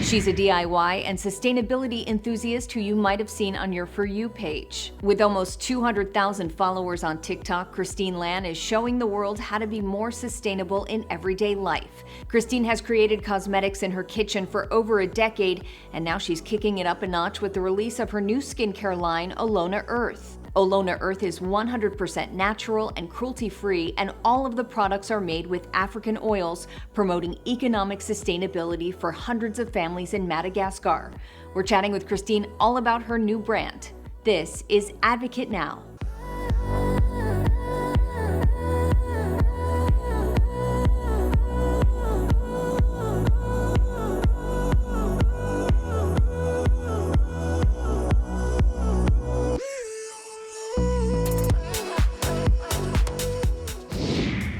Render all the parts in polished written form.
She's a DIY and sustainability enthusiast who you might have seen on your For You page. With almost 200,000 followers on TikTok, Christine Lan is showing the world how to be more sustainable in everyday life. Christine has created cosmetics in her kitchen for over a decade, and now she's kicking it up a notch with the release of her new skincare line, Olona Earth. Olona Earth is 100% natural and cruelty-free, and all of the products are made with African oils, promoting economic sustainability for hundreds of families in Madagascar. We're chatting with Christine all about her new brand. This is Advocate Now.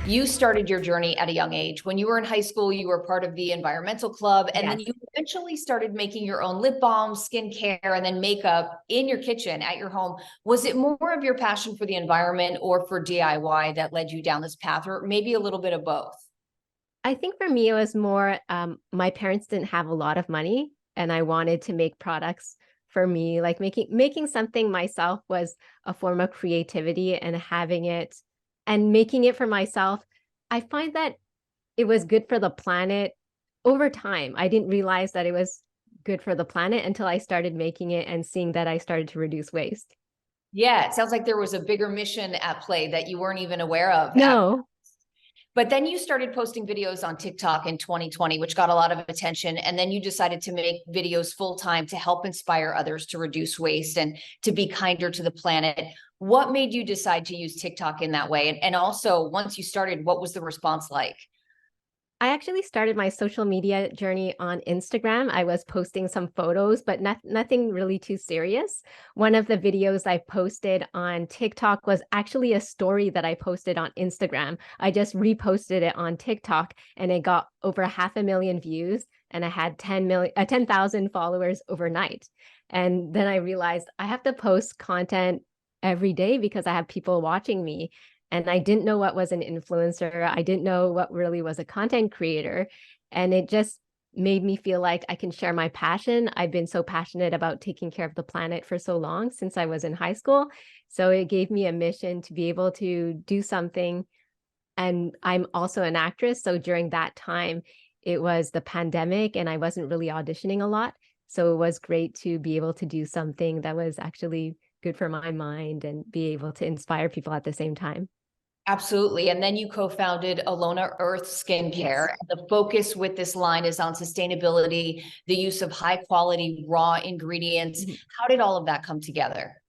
You started your journey at a young age. When you were in high school, you were part of the environmental club, and then you eventually started making your own lip balms, skincare, and then makeup in your kitchen at your home. Was it more of your passion for the environment or for DIY that led you down this path, or maybe a little bit of both? I think for me, it was more, my parents didn't have a lot of money, and I wanted to make products for me. Like making something myself was a form of creativity, and having it and making it for myself, I find that it was good for the planet over time. I didn't realize that it was good for the planet until I started making it and seeing that I started to reduce waste. Yeah, it sounds like there was a bigger mission at play that you weren't even aware of. No. But then you started posting videos on TikTok in 2020, which got a lot of attention. And then you decided to make videos full time to help inspire others to reduce waste and to be kinder to the planet. What made you decide to use TikTok in that way? And also, once you started, what was the response like? I actually started my social media journey on Instagram. I was posting some photos, but nothing really too serious. One of the videos I posted on TikTok was actually a story that I posted on Instagram. I just reposted it on TikTok, and it got over 500,000 views, and I had 10,000 followers overnight. And then I realized I have to post content every day because I have people watching me. And I didn't know what was an influencer. I didn't know what really was a content creator. And it just made me feel like I can share my passion. I've been so passionate about taking care of the planet for so long, since I was in high school. So it gave me a mission to be able to do something. And I'm also an actress. So during that time, it was the pandemic and I wasn't really auditioning a lot. So it was great to be able to do something that was actually good for my mind and be able to inspire people at the same time. Absolutely. And then you co-founded Olona Earth Skincare. Yes. The focus with this line is on sustainability, the use of high quality raw ingredients. Mhm. How did all of that come together?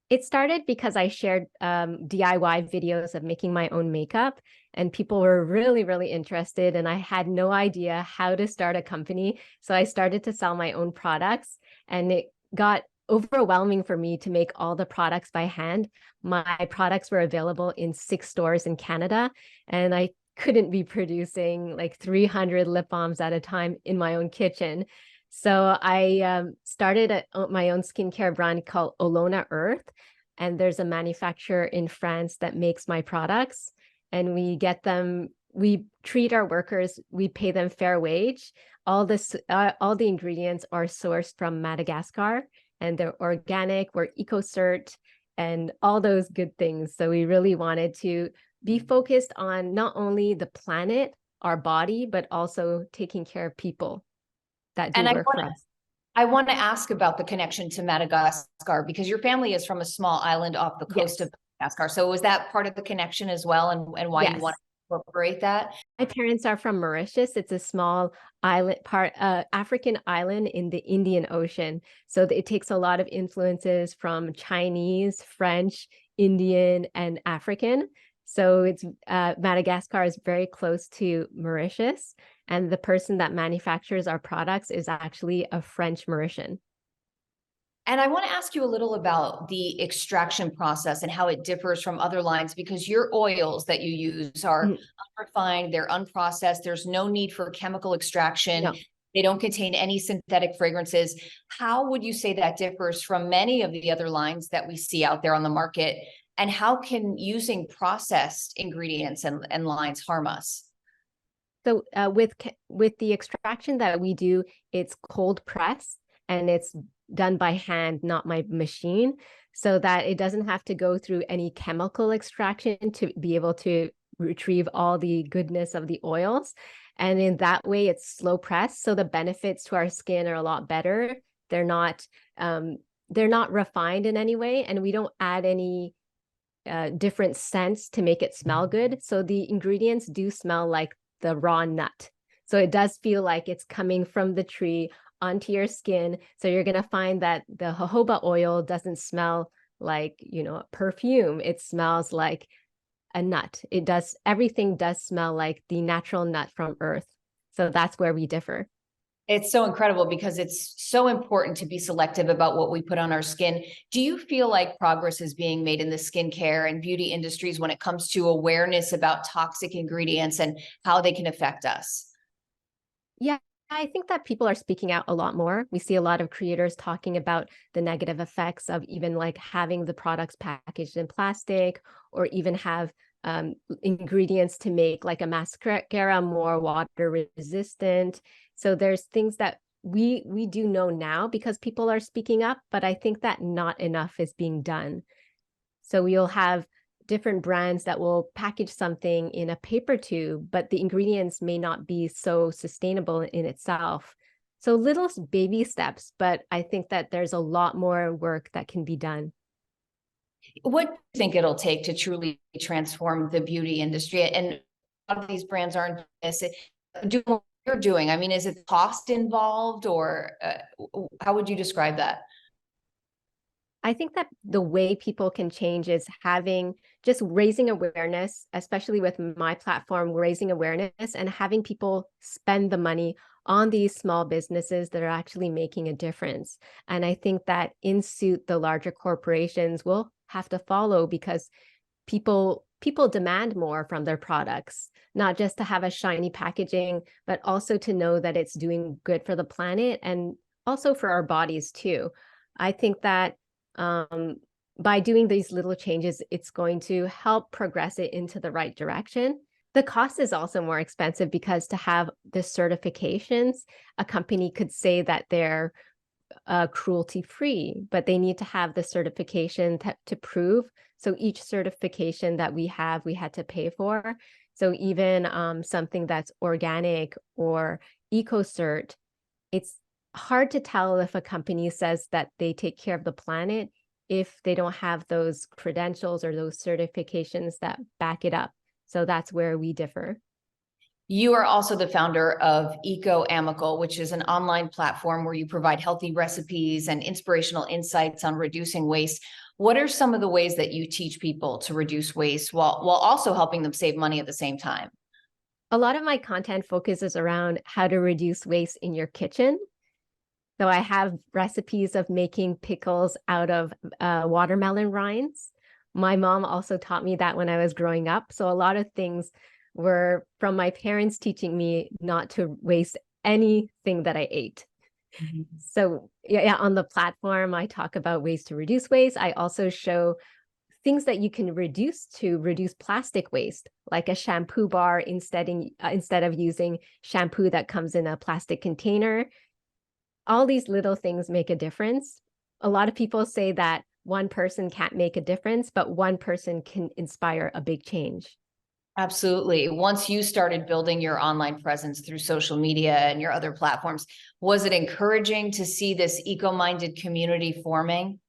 It started because I shared DIY videos of making my own makeup, and people were really, really interested. And I had no idea how to start a company. So I started to sell my own products, and it got overwhelming for me to make all the products by hand. My products were available in 6 stores in Canada, and I couldn't be producing like 300 lip balms at a time in my own kitchen. So I started my own skincare brand called Olona Earth, and there's a manufacturer in France that makes my products, and we get them. We treat our workers, we pay them fair wage. All the ingredients are sourced from Madagascar, and they're organic, we're eco-cert, and all those good things. So we really wanted to be focused on not only the planet, our body, but also taking care of people that do And work for us. I want to ask about the connection to Madagascar, because your family is from a small island off the coast Yes. of Madagascar. So was that part of the connection as well, and why you want Yes. to incorporate that? My parents are from Mauritius. It's a small African island in the Indian Ocean. So it takes a lot of influences from Chinese, French, Indian, and African. So it's Madagascar is very close to Mauritius, and the person that manufactures our products is actually a French Mauritian. And I want to ask you a little about the extraction process and how it differs from other lines, because your oils that you use are unrefined, they're unprocessed, there's no need for chemical extraction. No. They don't contain any synthetic fragrances. How would you say that differs from many of the other lines that we see out there on the market? And how can using processed ingredients and lines harm us? So with the extraction that we do, it's cold press and it's done by hand, not my machine, so that it doesn't have to go through any chemical extraction to be able to retrieve all the goodness of the oils. And in that way, it's slow press. So the benefits to our skin are a lot better. They're not refined in any way, and we don't add any different scents to make it smell good. So the ingredients do smell like the raw nut. So it does feel like it's coming from the tree onto your skin. So you're going to find that the jojoba oil doesn't smell like, a perfume. It smells like a nut. Everything does smell like the natural nut from earth. So that's where we differ. It's so incredible because it's so important to be selective about what we put on our skin. Do you feel like progress is being made in the skincare and beauty industries when it comes to awareness about toxic ingredients and how they can affect us? Yeah, I think that people are speaking out a lot more. We see a lot of creators talking about the negative effects of even like having the products packaged in plastic, or even have ingredients to make like a mascara more water resistant. So there's things that we do know now because people are speaking up, but I think that not enough is being done. So you'll have different brands that will package something in a paper tube, but the ingredients may not be so sustainable in itself. So little baby steps, but I think that there's a lot more work that can be done. What do you think it'll take to truly transform the beauty industry? And a lot of these brands aren't doing what you're doing. I mean, is it cost involved, or how would you describe that? I think that the way people can change is just raising awareness, especially with my platform, raising awareness and having people spend the money on these small businesses that are actually making a difference. And I think that in suit, the larger corporations will have to follow, because people demand more from their products, not just to have a shiny packaging, but also to know that it's doing good for the planet and also for our bodies too. I think that by doing these little changes, it's going to help progress it into the right direction. The cost is also more expensive because to have the certifications, a company could say that they're cruelty-free, but they need to have the certification to prove. So each certification that we had to pay for. So even something that's organic or eco-cert, it's hard to tell if a company says that they take care of the planet if they don't have those credentials or those certifications that back it up. So that's where we differ. You are also the founder of Eco Amical, which is an online platform where you provide healthy recipes and inspirational insights on reducing waste. What are some of the ways that you teach people to reduce waste while also helping them save money at the same time? A lot of my content focuses around how to reduce waste in your kitchen. So I have recipes of making pickles out of watermelon rinds. My mom also taught me that when I was growing up. So a lot of things were from my parents teaching me not to waste anything that I ate. Mm-hmm. So yeah, on the platform, I talk about ways to reduce waste. I also show things that you can reduce to reduce plastic waste, like a shampoo bar instead of using shampoo that comes in a plastic container. All these little things make a difference. A lot of people say that one person can't make a difference, but one person can inspire a big change. Absolutely. Once you started building your online presence through social media and your other platforms, was it encouraging to see this eco-minded community forming?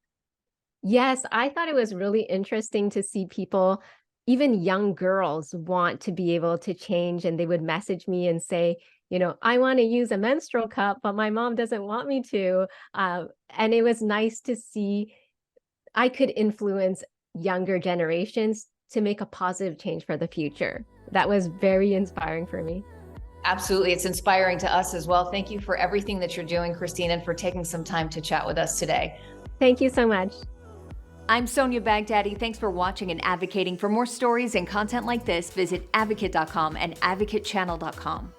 Yes, I thought it was really interesting to see people, even young girls, want to be able to change, and they would message me and say, I want to use a menstrual cup, but my mom doesn't want me to. And it was nice to see I could influence younger generations to make a positive change for the future. That was very inspiring for me. Absolutely. It's inspiring to us as well. Thank you for everything that you're doing, Christine, and for taking some time to chat with us today. Thank you so much. I'm Sonia Baghdadi. Thanks for watching and advocating. For more stories and content like this, visit advocate.com and advocatechannel.com.